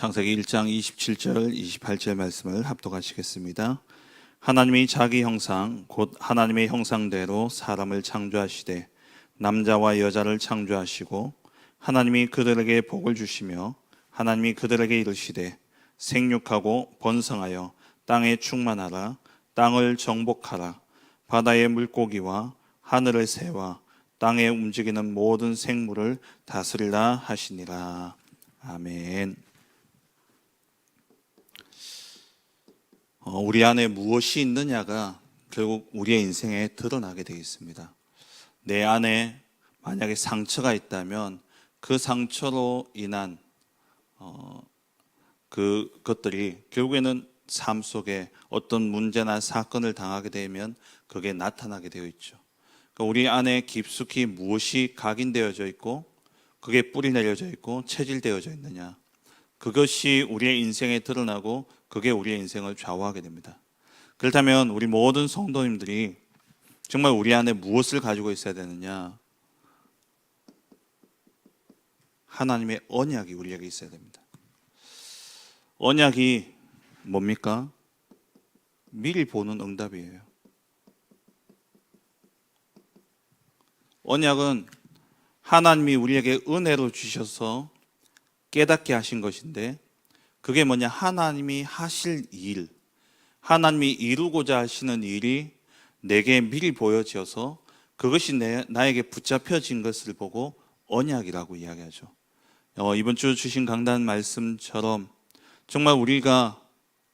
창세기 1장 27절 28절 말씀을 합독하시겠습니다. 하나님이 자기 형상 곧 하나님의 형상대로 사람을 창조하시되 남자와 여자를 창조하시고 하나님이 그들에게 복을 주시며 하나님이 그들에게 이르시되 생육하고 번성하여 땅에 충만하라. 땅을 정복하라. 바다의 물고기와 하늘의 새와 땅에 움직이는 모든 생물을 다스리라 하시니라. 아멘. 우리 안에 무엇이 있느냐가 결국 우리의 인생에 드러나게 되어 있습니다. 내 안에 만약에 상처가 있다면 그 상처로 인한 그것들이 결국에는 삶 속에 어떤 문제나 사건을 당하게 되면 그게 나타나게 되어 있죠. 그러니까 우리 안에 깊숙이 무엇이 각인되어져 있고 그게 뿌리 내려져 있고 체질되어져 있느냐, 그것이 우리의 인생에 드러나고 그게 우리의 인생을 좌우하게 됩니다. 그렇다면 우리 모든 성도님들이 정말 우리 안에 무엇을 가지고 있어야 되느냐? 하나님의 언약이 우리에게 있어야 됩니다. 언약이 뭡니까? 미리 보는 응답이에요. 언약은 하나님이 우리에게 은혜로 주셔서 깨닫게 하신 것인데, 그게 뭐냐? 하나님이 하실 일, 하나님이 이루고자 하시는 일이 내게 미리 보여져서 그것이 나에게 붙잡혀진 것을 보고 언약이라고 이야기하죠. 이번 주 주신 강단 말씀처럼 정말 우리가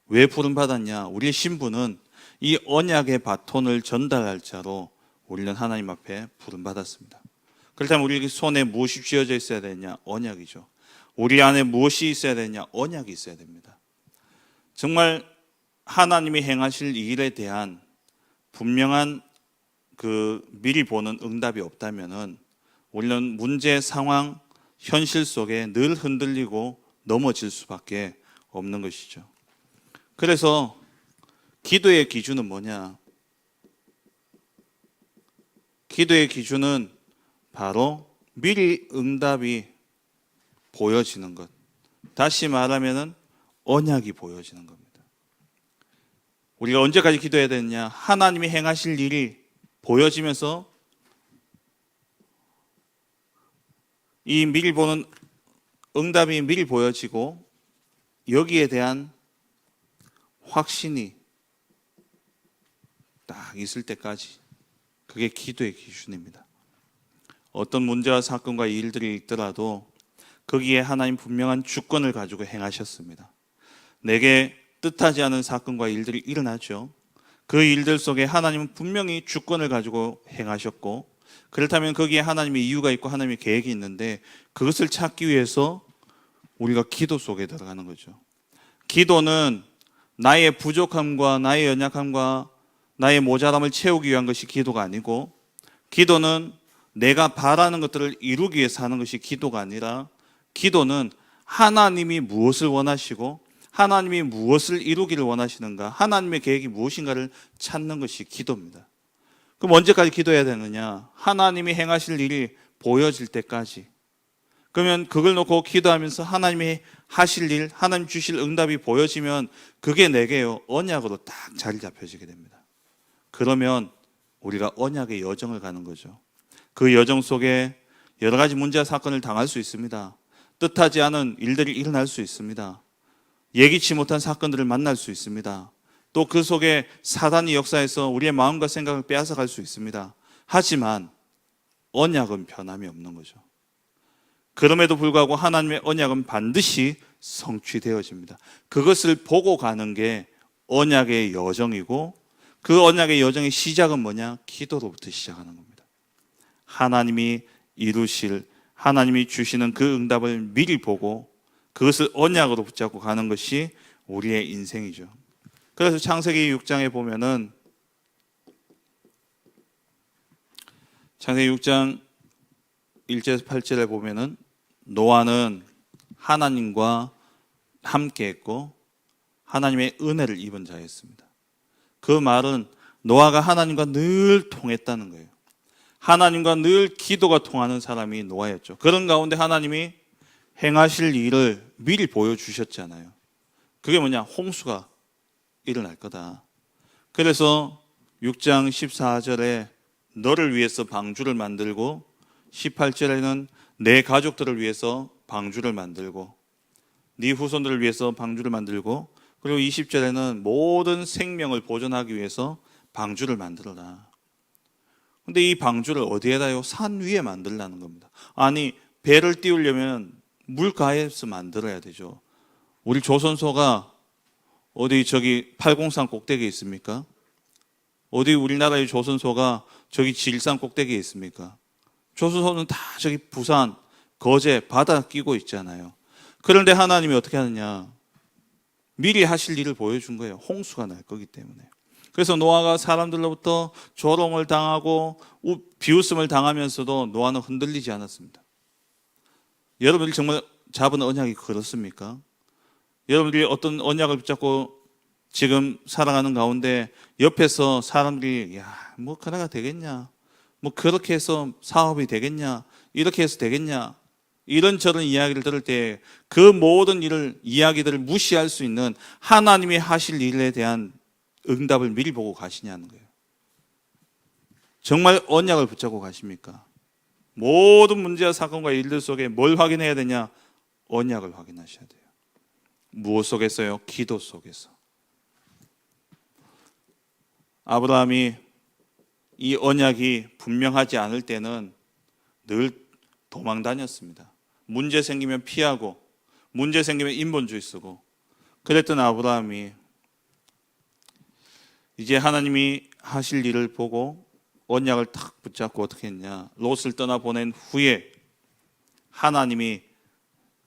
왜 부름받았냐? 우리의 신분은 이 언약의 바톤을 전달할 자로 우리는 하나님 앞에 부름받았습니다. 그렇다면 우리 손에 무엇이 쥐어져 있어야 되냐? 언약이죠. 우리 안에 무엇이 있어야 되냐? 언약이 있어야 됩니다. 정말 하나님이 행하실 일에 대한 분명한 미리 보는 응답이 없다면은 우리는 문제, 상황, 현실 속에 늘 흔들리고 넘어질 수밖에 없는 것이죠. 그래서 기도의 기준은 뭐냐? 기도의 기준은 바로 미리 응답이 보여지는 것. 다시 말하면은 언약이 보여지는 겁니다. 우리가 언제까지 기도해야 되느냐? 하나님이 행하실 일이 보여지면서 이 미리 보는 응답이 미리 보여지고 여기에 대한 확신이 딱 있을 때까지, 그게 기도의 기준입니다. 어떤 문제와 사건과 일들이 있더라도 거기에 하나님 분명한 주권을 가지고 행하셨습니다. 내게 뜻하지 않은 사건과 일들이 일어나죠. 그 일들 속에 하나님은 분명히 주권을 가지고 행하셨고, 그렇다면 거기에 하나님의 이유가 있고 하나님의 계획이 있는데 그것을 찾기 위해서 우리가 기도 속에 들어가는 거죠. 기도는 나의 부족함과 나의 연약함과 나의 모자람을 채우기 위한 것이 기도가 아니고, 기도는 내가 바라는 것들을 이루기 위해서 하는 것이 기도가 아니라, 기도는 하나님이 무엇을 원하시고 하나님이 무엇을 이루기를 원하시는가, 하나님의 계획이 무엇인가를 찾는 것이 기도입니다. 그럼 언제까지 기도해야 되느냐? 하나님이 행하실 일이 보여질 때까지. 그러면 그걸 놓고 기도하면서 하나님이 하실 일, 하나님 주실 응답이 보여지면 그게 내게요 언약으로 딱 자리 잡혀지게 됩니다. 그러면 우리가 언약의 여정을 가는 거죠. 그 여정 속에 여러 가지 문제와 사건을 당할 수 있습니다. 뜻하지 않은 일들이 일어날 수 있습니다. 예기치 못한 사건들을 만날 수 있습니다. 또 그 속에 사단이 역사해서 우리의 마음과 생각을 빼앗아갈 수 있습니다. 하지만 언약은 변함이 없는 거죠. 그럼에도 불구하고 하나님의 언약은 반드시 성취되어집니다. 그것을 보고 가는 게 언약의 여정이고, 그 언약의 여정의 시작은 뭐냐? 기도로부터 시작하는 겁니다. 하나님이 이루실, 하나님이 주시는 그 응답을 미리 보고 그것을 언약으로 붙잡고 가는 것이 우리의 인생이죠. 그래서 창세기 6장에 보면은, 창세기 6장 1절에서 8절에 보면은 노아는 하나님과 함께 했고 하나님의 은혜를 입은 자였습니다. 그 말은 노아가 하나님과 늘 통했다는 거예요. 하나님과 늘 기도가 통하는 사람이 노아였죠. 그런 가운데 하나님이 행하실 일을 미리 보여주셨잖아요. 그게 뭐냐? 홍수가 일어날 거다. 그래서 6장 14절에 너를 위해서 방주를 만들고 18절에는 내 가족들을 위해서 방주를 만들고 네 후손들을 위해서 방주를 만들고 그리고 20절에는 모든 생명을 보존하기 위해서 방주를 만들어라. 근데 이 방주를 어디에다요? 산 위에 만들라는 겁니다. 아니, 배를 띄우려면 물가에서 만들어야 되죠. 우리 조선소가 어디 저기 팔공산 꼭대기에 있습니까? 어디 우리나라의 조선소가 저기 지리산 꼭대기에 있습니까? 조선소는 다 저기 부산, 거제, 바다 끼고 있잖아요. 그런데 하나님이 어떻게 하느냐? 미리 하실 일을 보여준 거예요. 홍수가 날 거기 때문에. 그래서 노아가 사람들로부터 조롱을 당하고 비웃음을 당하면서도 노아는 흔들리지 않았습니다. 여러분들이 정말 잡은 언약이 그렇습니까? 여러분들이 어떤 언약을 붙잡고 지금 살아가는 가운데 옆에서 사람들이 뭐 그래가 되겠냐? 뭐 그렇게 해서 사업이 되겠냐? 이렇게 해서 되겠냐? 이런저런 이야기를 들을 때 그 모든 이야기들을 무시할 수 있는 하나님이 하실 일에 대한 응답을 미리 보고 가시냐는 거예요. 정말 언약을 붙잡고 가십니까? 모든 문제와 사건과 일들 속에 뭘 확인해야 되냐? 언약을 확인하셔야 돼요. 무엇 속에서요? 기도 속에서. 아브라함이 이 언약이 분명하지 않을 때는 늘 도망 다녔습니다. 문제 생기면 피하고 문제 생기면 인본주의 쓰고 그랬던 아브라함이 이제 하나님이 하실 일을 보고 언약을 탁 붙잡고 어떻게 했냐? 롯을 떠나보낸 후에 하나님이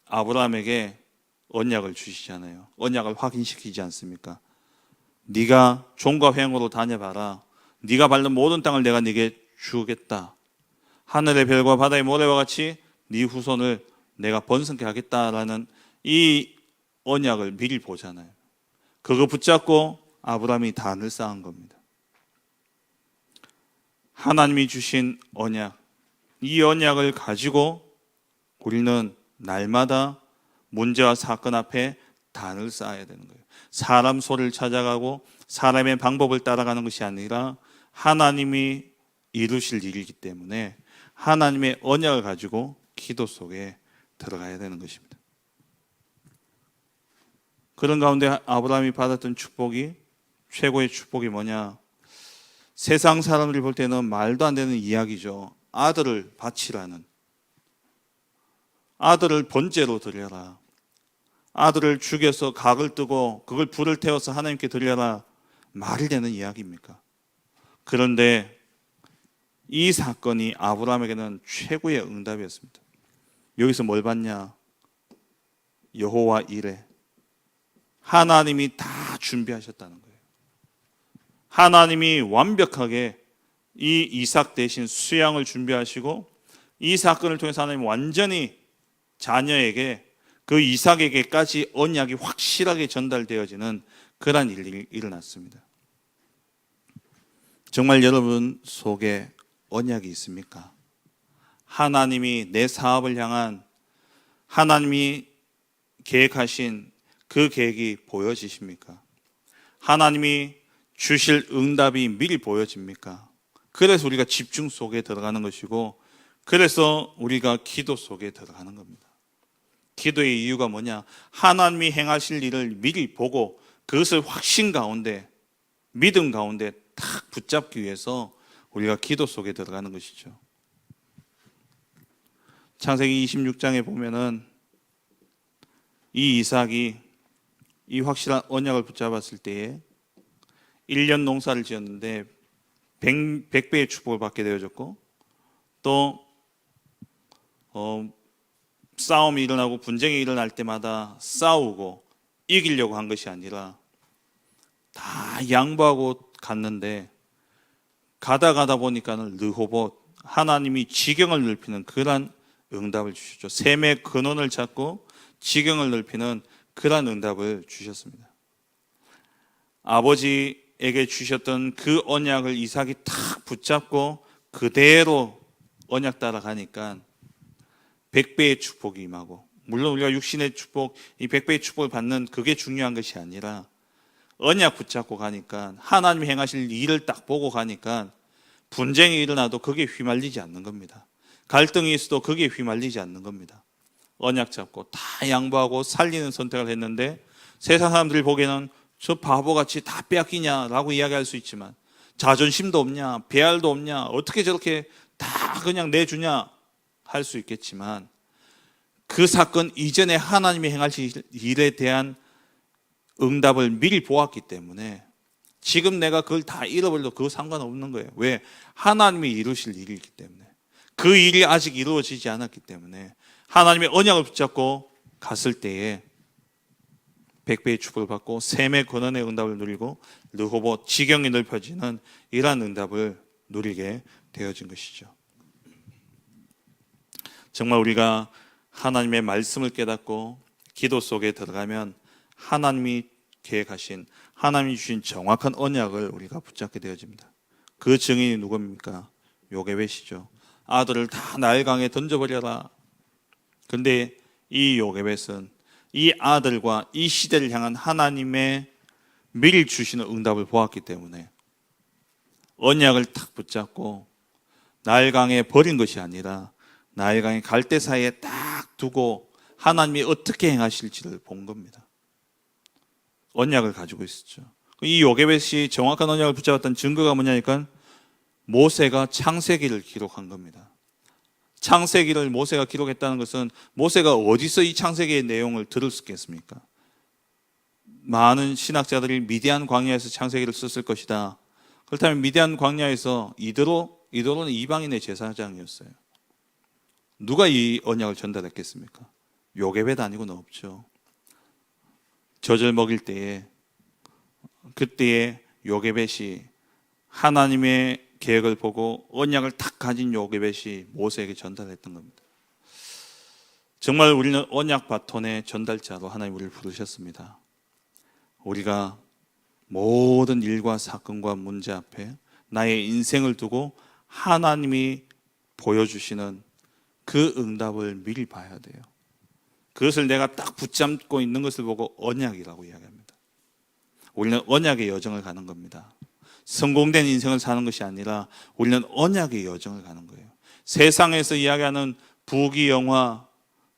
아브라함에게 언약을 주시잖아요. 언약을 확인시키지 않습니까? 네가 종과 횡으로 다녀봐라. 네가 밟는 모든 땅을 내가 네게 주겠다. 하늘의 별과 바다의 모래와 같이 네 후손을 내가 번성케 하겠다라는 이 언약을 미리 보잖아요. 그거 붙잡고 아브라함이 단을 쌓은 겁니다. 하나님이 주신 언약, 이 언약을 가지고 우리는 날마다 문제와 사건 앞에 단을 쌓아야 되는 거예요. 사람 소리를 찾아가고 사람의 방법을 따라가는 것이 아니라 하나님이 이루실 일이기 때문에 하나님의 언약을 가지고 기도 속에 들어가야 되는 것입니다. 그런 가운데 아브라함이 받았던 축복이 최고의 축복이 뭐냐? 세상 사람들이 볼 때는 말도 안 되는 이야기죠. 아들을 바치라는. 아들을 번제로 드려라. 아들을 죽여서 각을 뜨고 그걸 불을 태워서 하나님께 드려라. 말이 되는 이야기입니까? 그런데 이 사건이 아브라함에게는 최고의 응답이었습니다. 여기서 뭘 봤냐? 여호와 이레. 하나님이 다 준비하셨다는 거예요. 하나님이 완벽하게 이 이삭 대신 수양을 준비하시고 이 사건을 통해서 하나님 완전히 자녀에게 그 이삭에게까지 언약이 확실하게 전달되어지는 그러한 일이 일어났습니다. 정말 여러분 속에 언약이 있습니까? 하나님이 내 사업을 향한 하나님이 계획하신 그 계획이 보여지십니까? 하나님이 주실 응답이 미리 보여집니까? 그래서 우리가 집중 속에 들어가는 것이고 그래서 우리가 기도 속에 들어가는 겁니다. 기도의 이유가 뭐냐? 하나님이 행하실 일을 미리 보고 그것을 확신 가운데 믿음 가운데 탁 붙잡기 위해서 우리가 기도 속에 들어가는 것이죠. 창세기 26장에 보면은 이 이삭이 이 확실한 언약을 붙잡았을 때에 1년 농사를 지었는데 100배의 축복을 받게 되어졌고 또 싸움이 일어나고 분쟁이 일어날 때마다 싸우고 이기려고 한 것이 아니라 다 양보하고 갔는데 가다 보니까는 르호봇 하나님이 지경을 넓히는 그러한 응답을 주셨죠. 셈의 근원을 찾고 지경을 넓히는 그러한 응답을 주셨습니다. 아버지에게 주셨던 그 언약을 이삭이 탁 붙잡고 그대로 언약 따라가니까 100배의 축복이 임하고 물론 우리가 육신의 축복, 이 100배의 축복을 받는 그게 중요한 것이 아니라 언약 붙잡고 가니까 하나님이 행하실 일을 딱 보고 가니까 분쟁이 일어나도 거기에 휘말리지 않는 겁니다. 갈등이 있어도 거기에 휘말리지 않는 겁니다. 언약 잡고 다 양보하고 살리는 선택을 했는데 세상 사람들이 보기에는 저 바보같이 다 빼앗기냐라고 이야기할 수 있지만 자존심도 없냐, 배알도 없냐, 어떻게 저렇게 다 그냥 내주냐 할 수 있겠지만 그 사건 이전에 하나님이 행하실 일에 대한 응답을 미리 보았기 때문에 지금 내가 그걸 다 잃어버려도 그거 상관없는 거예요. 왜? 하나님이 이루실 일이기 때문에. 그 일이 아직 이루어지지 않았기 때문에 하나님의 언약을 붙잡고 갔을 때에 100배의 축복을 받고 셈의 권한의 응답을 누리고 르호봇 지경이 넓혀지는 이러한 응답을 누리게 되어진 것이죠. 정말 우리가 하나님의 말씀을 깨닫고 기도 속에 들어가면 하나님이 계획하신, 하나님이 주신 정확한 언약을 우리가 붙잡게 되어집니다. 그 증인이 누굽니까? 요게벳이죠. 아들을 다 나일강에 던져버려라. 그런데 이 요게벳은 이 아들과 이 시대를 향한 하나님의 미리 주시는 응답을 보았기 때문에 언약을 탁 붙잡고 나일강에 버린 것이 아니라 나일강의 갈대 사이에 딱 두고 하나님이 어떻게 행하실지를 본 겁니다. 언약을 가지고 있었죠. 이 요게벳이 정확한 언약을 붙잡았던 증거가 뭐냐니까 모세가 창세기를 기록한 겁니다. 창세기를 모세가 기록했다는 것은 모세가 어디서 이 창세기의 내용을 들을 수 있겠습니까? 많은 신학자들이 미디안 광야에서 창세기를 썼을 것이다. 그렇다면 미디안 광야에서 이도로는 이방인의 제사장이었어요. 누가 이 언약을 전달했겠습니까? 요게벳 아니고는 없죠. 젖을 먹일 때에 그때에 요게벳이 하나님의 계획을 보고 언약을 탁 가진 요게벳이 모세에게 전달했던 겁니다. 정말 우리는 언약 바톤의 전달자로 하나님 우리를 부르셨습니다. 우리가 모든 일과 사건과 문제 앞에 나의 인생을 두고 하나님이 보여주시는 그 응답을 미리 봐야 돼요. 그것을 내가 딱 붙잡고 있는 것을 보고 언약이라고 이야기합니다. 우리는 언약의 여정을 가는 겁니다. 성공된 인생을 사는 것이 아니라 우리는 언약의 여정을 가는 거예요. 세상에서 이야기하는 부귀 영화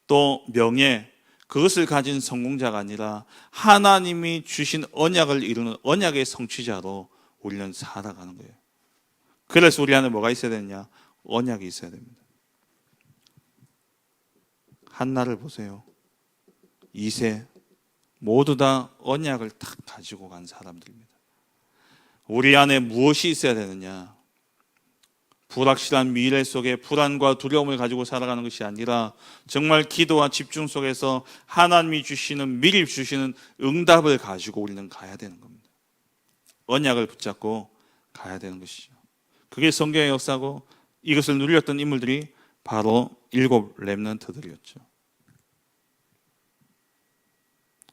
또 명예 그것을 가진 성공자가 아니라 하나님이 주신 언약을 이루는 언약의 성취자로 우리는 살아가는 거예요. 그래서 우리 안에 뭐가 있어야 되느냐? 언약이 있어야 됩니다. 한나를 보세요. 이세 모두 다 언약을 딱 가지고 간 사람들입니다. 우리 안에 무엇이 있어야 되느냐? 불확실한 미래 속에 불안과 두려움을 가지고 살아가는 것이 아니라 정말 기도와 집중 속에서 하나님이 주시는 미리 주시는 응답을 가지고 우리는 가야 되는 겁니다. 언약을 붙잡고 가야 되는 것이죠. 그게 성경의 역사고 이것을 누렸던 인물들이 바로 7 렘넌트들이었죠.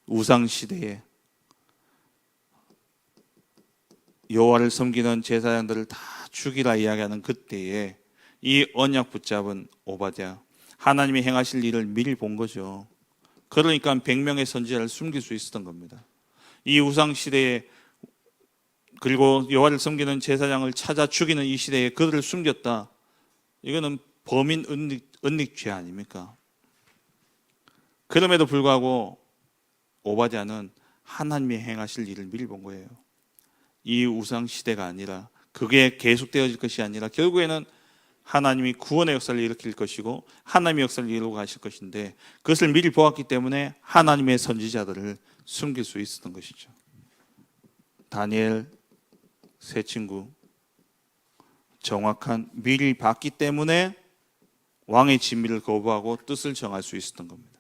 우상시대에 여호와를 섬기는 제사장들을 다 죽이라 이야기하는 그때에 이 언약 붙잡은 오바댜 하나님이 행하실 일을 미리 본 거죠. 그러니까 100명의 선지자를 숨길 수 있었던 겁니다. 이 우상시대에 그리고 여호와를 섬기는 제사장을 찾아 죽이는 이 시대에 그들을 숨겼다. 이거는 범인 은닉죄 아닙니까? 그럼에도 불구하고 오바댜는 하나님이 행하실 일을 미리 본 거예요. 이 우상시대가 아니라 그게 계속되어질 것이 아니라 결국에는 하나님이 구원의 역사를 일으킬 것이고 하나님의 역사를 이루고 가실 것인데 그것을 미리 보았기 때문에 하나님의 선지자들을 숨길 수 있었던 것이죠. 다니엘 세 친구 정확한 미리 봤기 때문에 왕의 진미를 거부하고 뜻을 정할 수 있었던 겁니다.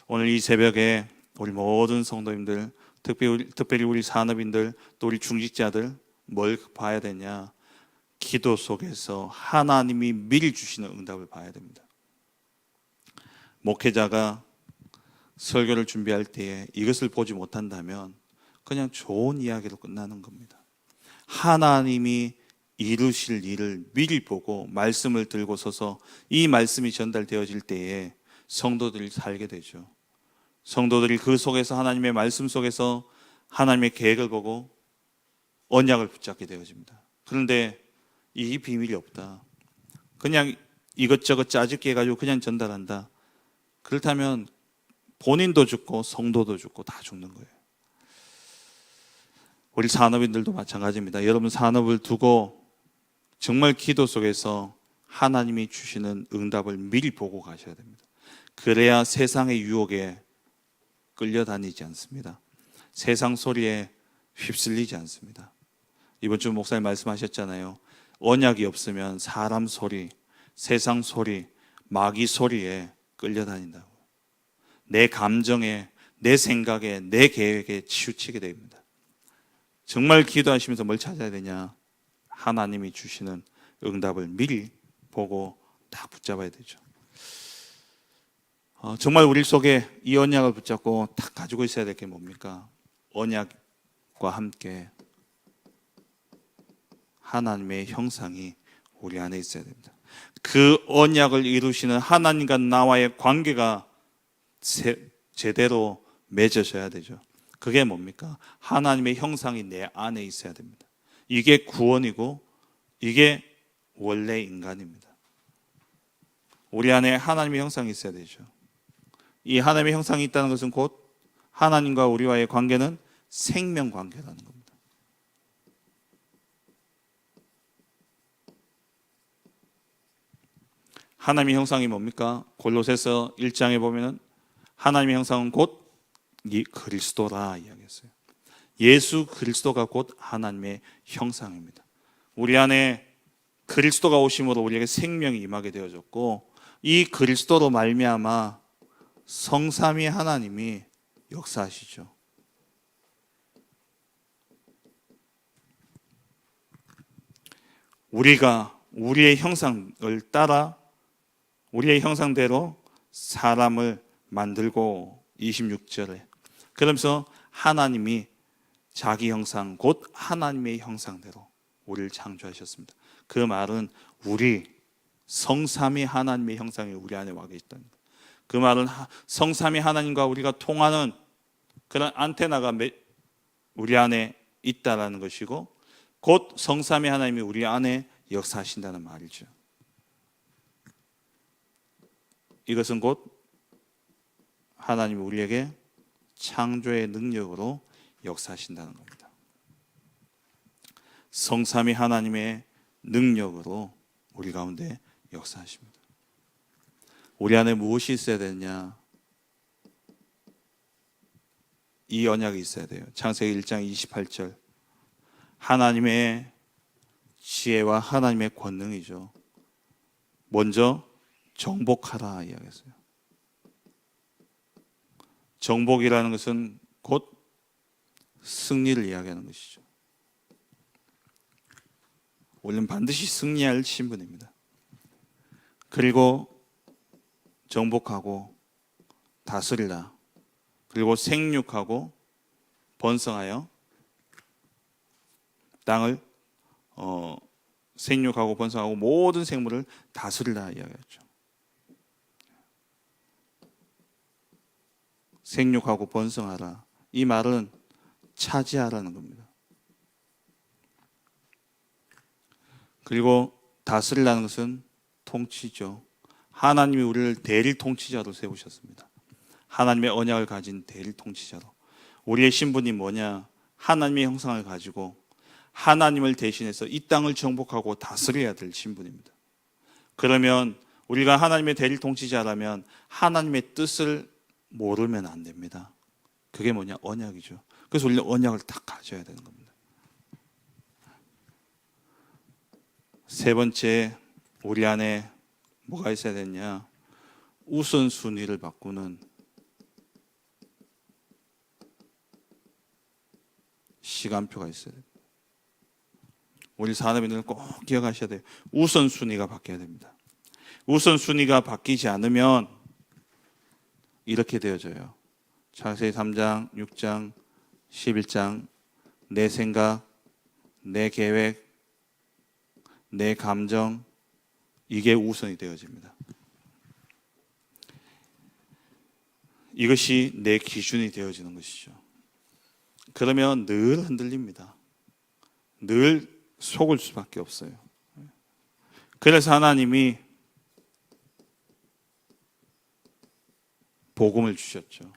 오늘 이 새벽에 우리 모든 성도님들 특별히 우리 산업인들 또 우리 중직자들 뭘 봐야 되냐? 기도 속에서 하나님이 미리 주시는 응답을 봐야 됩니다. 목회자가 설교를 준비할 때에 이것을 보지 못한다면 그냥 좋은 이야기로 끝나는 겁니다. 하나님이 이루실 일을 미리 보고 말씀을 들고 서서 이 말씀이 전달되어질 때에 성도들이 살게 되죠. 성도들이 그 속에서 하나님의 말씀 속에서 하나님의 계획을 보고 언약을 붙잡게 되어집니다. 그런데 이 비밀이 없다. 그냥 이것저것 짜집게 해가지고 그냥 전달한다. 그렇다면 본인도 죽고 성도도 죽고 다 죽는 거예요. 우리 산업인들도 마찬가지입니다. 여러분 산업을 두고 정말 기도 속에서 하나님이 주시는 응답을 미리 보고 가셔야 됩니다. 그래야 세상의 유혹에 끌려다니지 않습니다. 세상 소리에 휩쓸리지 않습니다. 이번 주 목사님 말씀하셨잖아요. 언약이 없으면 사람 소리, 세상 소리, 마귀 소리에 끌려다닌다고. 내 감정에, 내 생각에, 내 계획에 치우치게 됩니다. 정말 기도하시면서 뭘 찾아야 되냐? 하나님이 주시는 응답을 미리 보고 딱 붙잡아야 되죠. 정말 우리 속에 이 언약을 붙잡고 딱 가지고 있어야 될 게 뭡니까? 언약과 함께 하나님의 형상이 우리 안에 있어야 됩니다. 그 언약을 이루시는 하나님과 나와의 관계가 제대로 맺어져야 되죠. 그게 뭡니까? 하나님의 형상이 내 안에 있어야 됩니다. 이게 구원이고 이게 원래 인간입니다. 우리 안에 하나님의 형상이 있어야 되죠. 이 하나님의 형상이 있다는 것은 곧 하나님과 우리와의 관계는 생명 관계라는 겁니다. 하나님의 형상이 뭡니까? 골로새서 1장에 보면은 하나님의 형상은 곧 이 그리스도라 이야기했어요. 예수 그리스도가 곧 하나님의 형상입니다. 우리 안에 그리스도가 오심으로 우리에게 생명이 임하게 되어졌고 이 그리스도로 말미암아 성삼위 하나님이 역사하시죠. 우리가 우리의 형상을 따라 우리의 형상대로 사람을 만들고 26절에 그러면서 하나님이 자기 형상 곧 하나님의 형상대로 우리를 창조하셨습니다. 그 말은 우리 성삼위 하나님의 형상이 우리 안에 와 계시다는 거예요. 그 말은 성삼위 하나님과 우리가 통하는 그런 안테나가 우리 안에 있다라는 것이고 곧 성삼위 하나님이 우리 안에 역사하신다는 말이죠. 이것은 곧 하나님이 우리에게 창조의 능력으로 역사하신다는 겁니다. 성삼위 하나님의 능력으로 우리 가운데 역사하십니다. 우리 안에 무엇이 있어야 되느냐? 이 언약이 있어야 돼요. 창세기 1장 28절 하나님의 지혜와 하나님의 권능이죠. 먼저 정복하라 이야기했어요. 정복이라는 것은 곧 승리를 이야기하는 것이죠. 우리는 반드시 승리할 신분입니다. 그리고 정복하고 다스리라. 그리고 생육하고 번성하여 땅을 생육하고 번성하고 모든 생물을 다스리라 이야기했죠. 생육하고 번성하라. 이 말은 차지하라는 겁니다. 그리고 다스리라는 것은 통치죠. 하나님이 우리를 대리 통치자로 세우셨습니다. 하나님의 언약을 가진 대리 통치자로. 우리의 신분이 뭐냐? 하나님의 형상을 가지고 하나님을 대신해서 이 땅을 정복하고 다스려야 될 신분입니다. 그러면 우리가 하나님의 대리 통치자라면 하나님의 뜻을 모르면 안 됩니다. 그게 뭐냐? 언약이죠. 그래서 우리는 언약을 딱 가져야 되는 겁니다. 세 번째, 우리 안에 뭐가 있어야 되냐? 우선순위를 바꾸는 시간표가 있어야 됩니다. 우리 산업인들은 꼭 기억하셔야 돼요. 우선순위가 바뀌어야 됩니다. 우선순위가 바뀌지 않으면 이렇게 되어져요. 창세기 3장, 6장, 11장 내 생각, 내 계획, 내 감정 이게 우선이 되어집니다. 이것이 내 기준이 되어지는 것이죠. 그러면 늘 흔들립니다. 늘 속을 수밖에 없어요. 그래서 하나님이 복음을 주셨죠.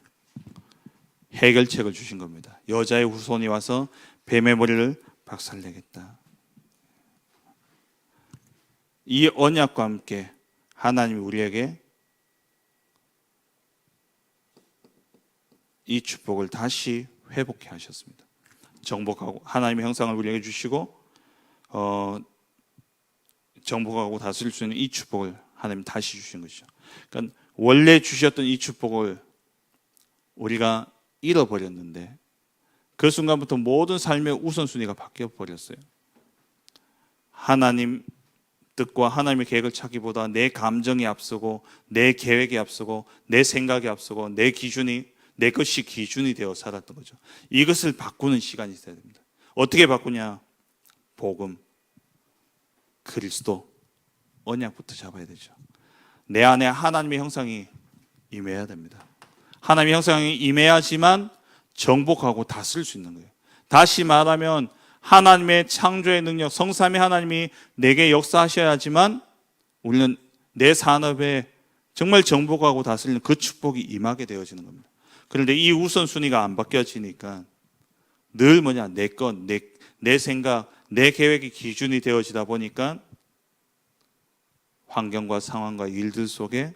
해결책을 주신 겁니다. 여자의 후손이 와서 뱀의 머리를 박살내겠다. 이 언약과 함께 하나님이 우리에게 이 축복을 다시 회복해 하셨습니다. 정복하고 하나님의 형상을 우리에게 주시고 정복하고 다스릴 수 있는 이 축복을 하나님 다시 주신 것이죠. 그러니까 원래 주셨던 이 축복을 우리가 잃어버렸는데 그 순간부터 모든 삶의 우선순위가 바뀌어 버렸어요. 하나님 뜻과 하나님의 계획을 찾기보다 내 감정이 앞서고 내 계획이 앞서고 내 생각이 앞서고 내 것이 기준이 되어 살았던 거죠. 이것을 바꾸는 시간이 있어야 됩니다. 어떻게 바꾸냐? 복음, 그리스도, 언약부터 잡아야 되죠. 내 안에 하나님의 형상이 임해야 됩니다. 하나님의 형상이 임해야지만 정복하고 다스릴 수 있는 거예요. 다시 말하면 하나님의 창조의 능력, 성삼위 하나님이 내게 역사하셔야지만 우리는 내 산업에 정말 정복하고 다스리는 그 축복이 임하게 되어지는 겁니다. 그런데 이 우선순위가 안 바뀌어지니까 늘 내 것, 내 생각, 내 계획이 기준이 되어지다 보니까 환경과 상황과 일들 속에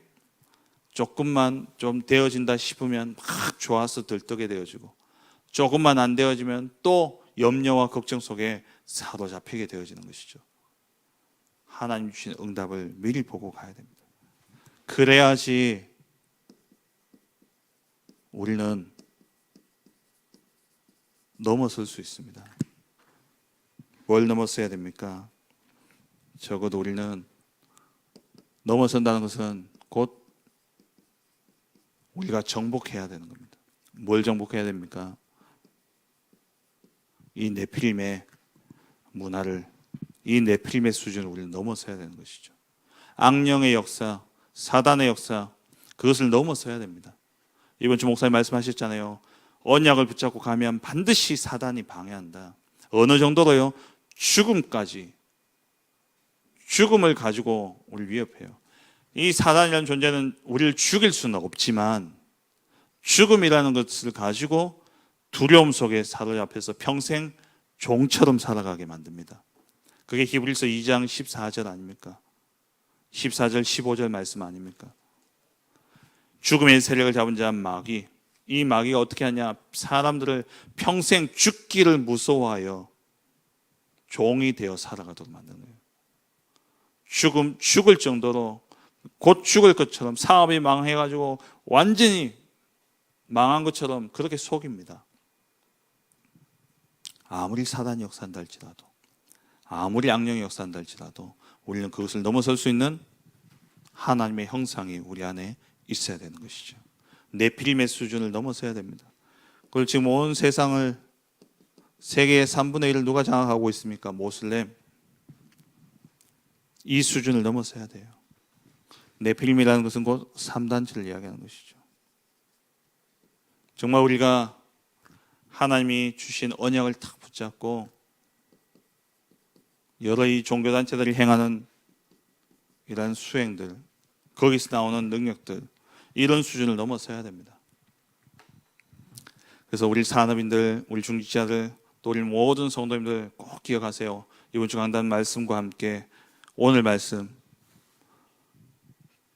조금만 좀 되어진다 싶으면 막 좋아서 들뜨게 되어지고 조금만 안 되어지면 또 염려와 걱정 속에 사로잡히게 되어지는 것이죠. 하나님 주신 응답을 미리 보고 가야 됩니다. 그래야지 우리는 넘어설 수 있습니다. 뭘 넘어서야 됩니까? 적어도 우리는 넘어선다는 것은 곧 우리가 정복해야 되는 겁니다. 뭘 정복해야 됩니까? 이 네피림의 문화를, 이 네피림의 수준을 우리는 넘어서야 되는 것이죠. 악령의 역사, 사단의 역사, 그것을 넘어서야 됩니다. 이번 주 목사님 말씀하셨잖아요. 언약을 붙잡고 가면 반드시 사단이 방해한다. 어느 정도로요? 죽음까지. 죽음을 가지고 우리를 위협해요. 이 사단이라는 존재는 우리를 죽일 수는 없지만 죽음이라는 것을 가지고 두려움 속에 사로잡혀서 평생 종처럼 살아가게 만듭니다. 그게 히브리서 2장 14절 아닙니까? 14절 15절 말씀 아닙니까? 죽음의 세력을 잡은 자 마귀, 이 마귀가 어떻게 하냐? 사람들을 평생 죽기를 무서워하여 종이 되어 살아가도록 만드는 거예요. 죽을 정도로 곧 죽을 것처럼 사업이 망해가지고 완전히 망한 것처럼 그렇게 속입니다. 아무리 사단이 역사한다 할지라도, 아무리 악령이 역사한다 할지라도 우리는 그것을 넘어설 수 있는 하나님의 형상이 우리 안에 있어야 되는 것이죠. 네피림의 수준을 넘어서야 됩니다. 그걸 지금 온 세상을, 세계의 3분의 1을 누가 장악하고 있습니까? 모슬렘. 이 수준을 넘어서야 돼요. 네피림이라는 것은 곧 3단체를 이야기하는 것이죠. 정말 우리가 하나님이 주신 언약을 탁 붙잡고 여러 이 종교단체들이 행하는 이러한 수행들, 거기서 나오는 능력들, 이런 수준을 넘어서야 됩니다. 그래서 우리 산업인들, 우리 중직자들, 또 우리 모든 성도님들 꼭 기억하세요. 이번 주 강단 말씀과 함께 오늘 말씀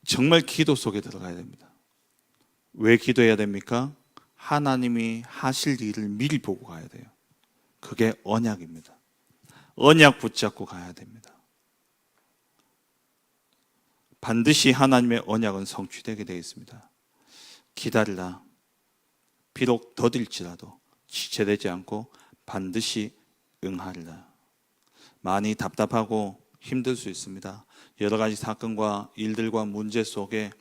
정말 기도 속에 들어가야 됩니다. 왜 기도해야 됩니까? 하나님이 하실 일을 미리 보고 가야 돼요. 그게 언약입니다. 언약 붙잡고 가야 됩니다. 반드시 하나님의 언약은 성취되게 되어 있습니다. 기다리라. 비록 더딜지라도 지체되지 않고 반드시 응하리라. 많이 답답하고 힘들 수 있습니다. 여러 가지 사건과 일들과 문제 속에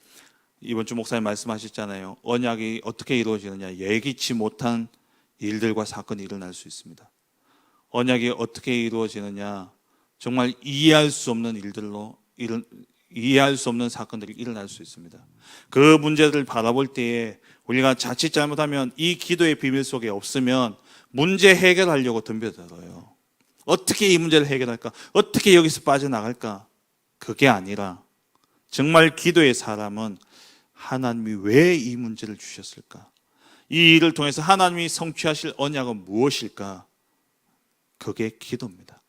이번 주 목사님 말씀하셨잖아요. 언약이 어떻게 이루어지느냐. 예기치 못한 일들과 사건이 일어날 수 있습니다. 언약이 어떻게 이루어지느냐. 정말 이해할 수 없는 이해할 수 없는 사건들이 일어날 수 있습니다. 그 문제들을 바라볼 때에 우리가 자칫 잘못하면 이 기도의 비밀 속에 없으면 문제 해결하려고 덤벼들어요. 어떻게 이 문제를 해결할까? 어떻게 여기서 빠져나갈까? 그게 아니라 정말 기도의 사람은 하나님이 왜 이 문제를 주셨을까? 이 일을 통해서 하나님이 성취하실 언약은 무엇일까? 그게 기도입니다.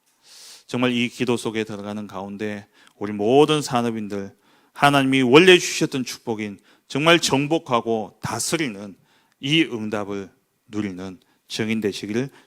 정말 이 기도 속에 들어가는 가운데 우리 모든 산업인들 하나님이 원래 주셨던 축복인 정말 정복하고 다스리는 이 응답을 누리는 증인 되시기를